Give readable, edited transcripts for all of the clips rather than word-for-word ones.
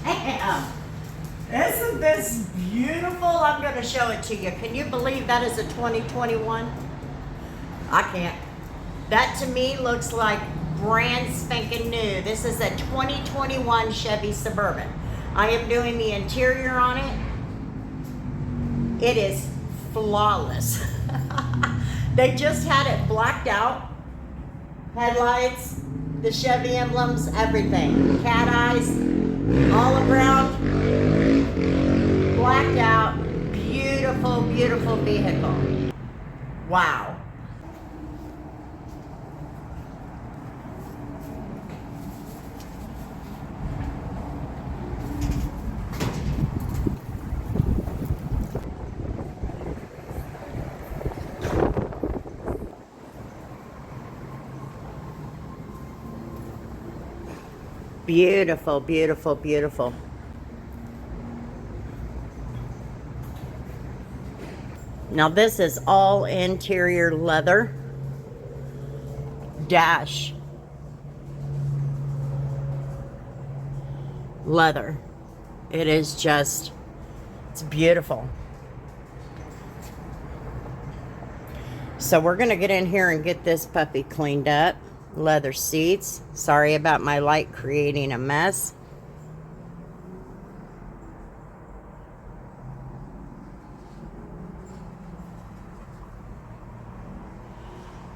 Damn. Isn't this beautiful? I'm going to show it to you. Can you believe that is a 2021? I can't. That to me looks like brand spanking new. This is a 2021 Chevy Suburban. I am doing the interior on it. It is flawless. They just had it blacked out. Headlights, the Chevy emblems, everything. Cat eyes, all around, blacked out. Beautiful, beautiful vehicle. Wow. Beautiful, beautiful, beautiful. Now this is all interior leather. Dash. Leather. It is just, it's beautiful. So we're gonna get in here and get this puppy cleaned up. Leather seats. Sorry about my light creating a mess.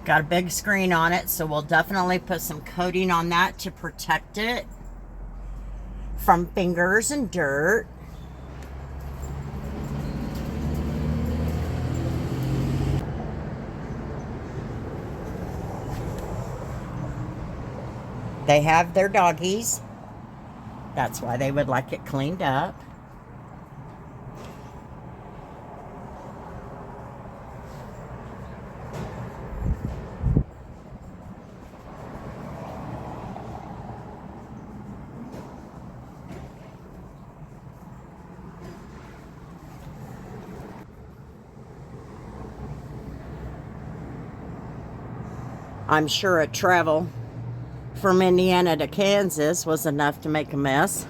Got a big screen on it, so we'll definitely put some coating on that to protect it from fingers and dirt. They have their doggies. That's why they would like it cleaned up. I'm sure a travel from Indiana to Kansas was enough to make a mess.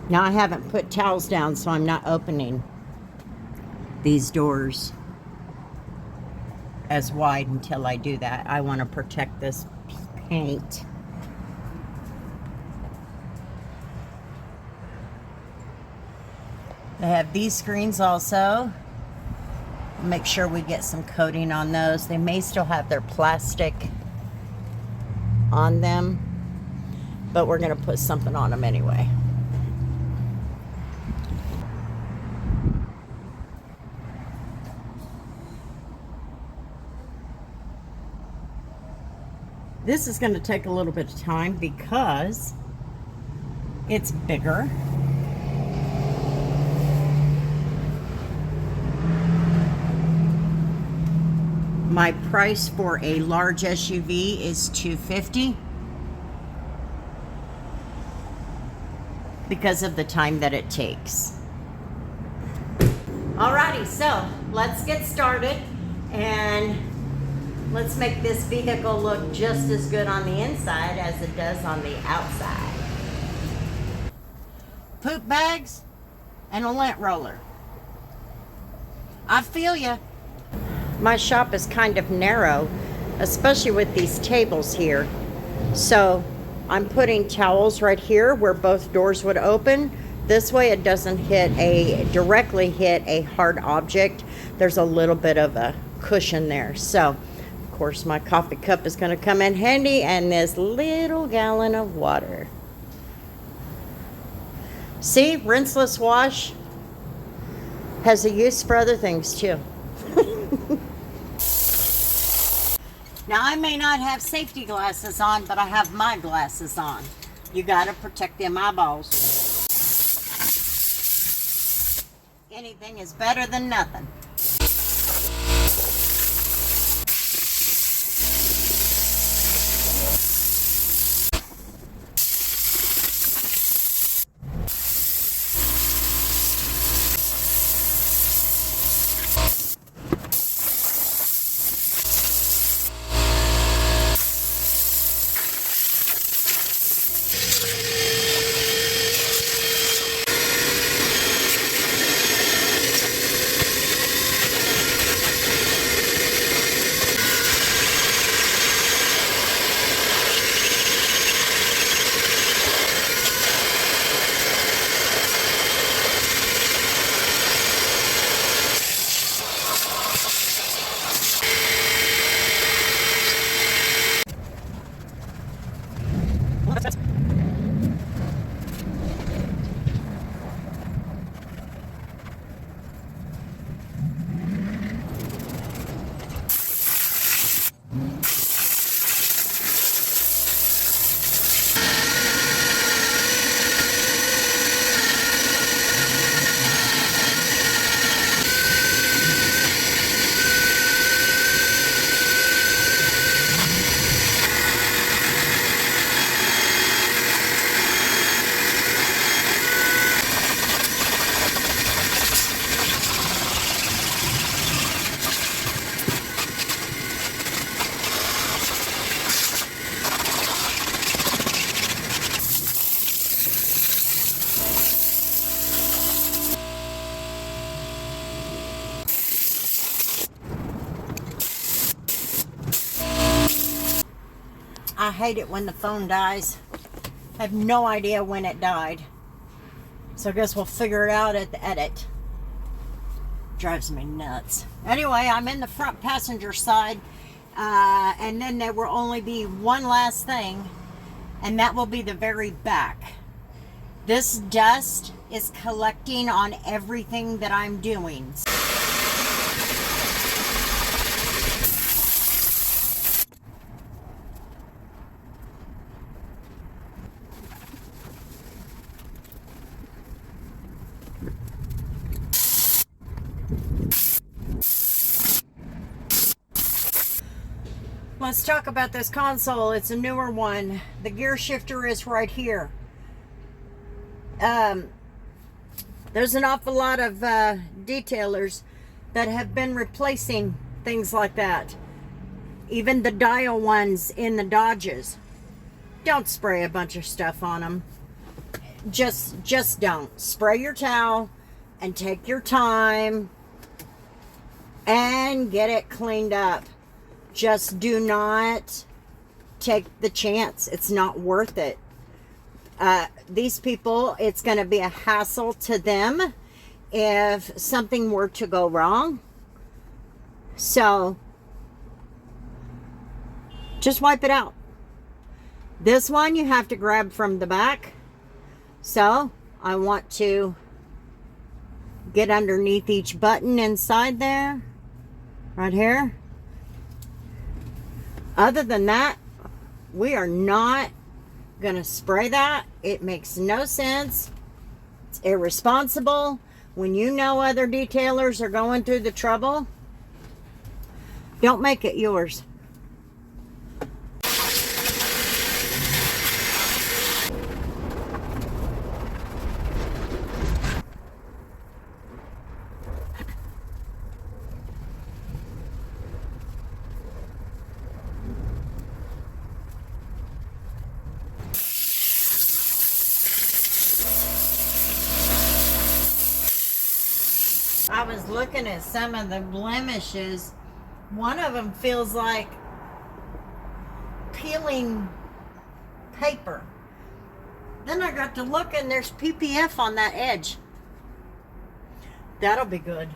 Now I haven't put towels down, so I'm not opening these doors as wide until I do that. I want to protect this paint. They have these screens also. Make sure we get some coating on those. They may still have their plastic on them, but we're going to put something on them anyway. This is going to take a little bit of time because it's bigger. My price for a large SUV is $250 because of the time that it takes. Alrighty, so let's get started and let's make this vehicle look just as good on the inside as it does on the outside. Poop bags and a lint roller. I feel ya. My shop is kind of narrow, especially with these tables here. So I'm putting towels right here where both doors would open. This way it doesn't directly hit a hard object. There's a little bit of a cushion there. So, of course, my coffee cup is going to come in handy, and this little gallon of water. See, rinseless wash has a use for other things too. Now, I may not have safety glasses on, but I have my glasses on. You got to protect them eyeballs. Anything is better than nothing. I hate it when the phone dies. I have no idea when it died. So I guess we'll figure it out at the edit. Drives me nuts. Anyway, I'm in the front passenger side. And then there will only be one last thing. And that will be the very back. This dust is collecting on everything that I'm doing. Let's talk about this console. It's a newer one. The gear shifter is right here. There's an awful lot of detailers that have been replacing things like that. Even the dial ones in the Dodges. Don't spray a bunch of stuff on them. Just don't. Spray your towel and take your time and get it cleaned up. Just do not take the chance. It's not worth it. These people, it's going to be a hassle to them if something were to go wrong. So, just wipe it out. This one you have to grab from the back. So, I want to get underneath each button inside there. Right here. Other than that, we are not going to spray that. It makes no sense. It's irresponsible. When you know other detailers are going through the trouble, don't make it yours. I was looking at some of the blemishes. One of them feels like peeling paper. Then I got to look and there's PPF on that edge. That'll be good.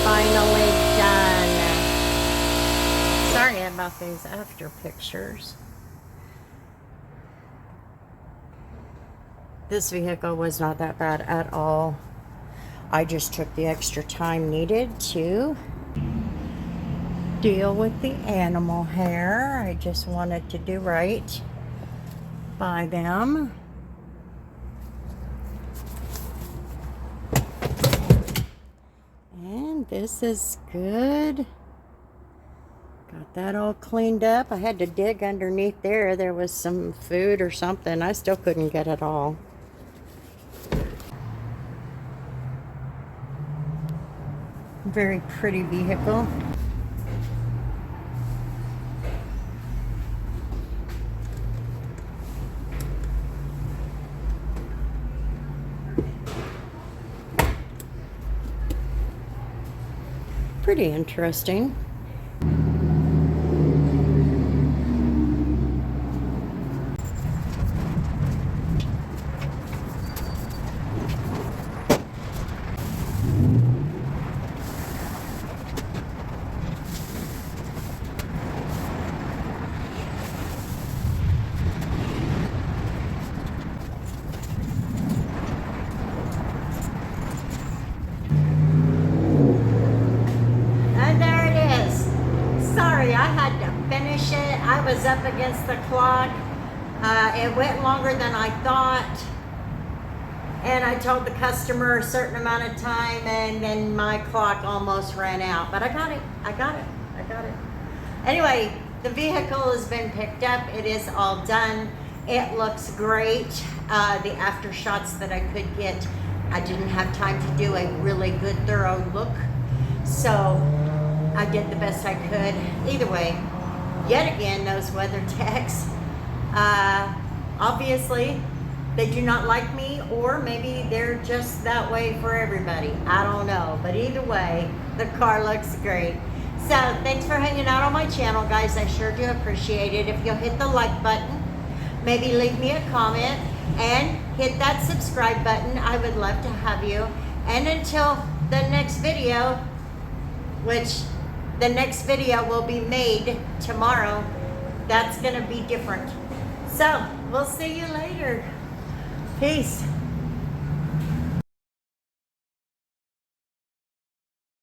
Finally done. Sorry about these after pictures. This vehicle was not that bad at all. I just took the extra time needed to deal with the animal hair. I just wanted to do right by them. And this is good. Got that all cleaned up. I had to dig underneath there. There was some food or something. I still couldn't get it all. Very pretty vehicle. Pretty interesting. And there it is. was up against the clock. It went longer than I thought. And I told the customer a certain amount of time, and then my clock almost ran out. But I got it. Anyway, the vehicle has been picked up. It is all done. It looks great. The after shots that I could get, I didn't have time to do a really good, thorough look. So I did the best I could. Either way, yet again, those weather techs, obviously, they do not like me, or maybe they're just that way for everybody. I don't know. But either way, the car looks great. So thanks for hanging out on my channel, guys. I sure do appreciate it. If you'll hit the like button, maybe leave me a comment, and hit that subscribe button. I would love to have you. And until the next video, which the next video will be made tomorrow, that's going to be different. So we'll see you later. Peace.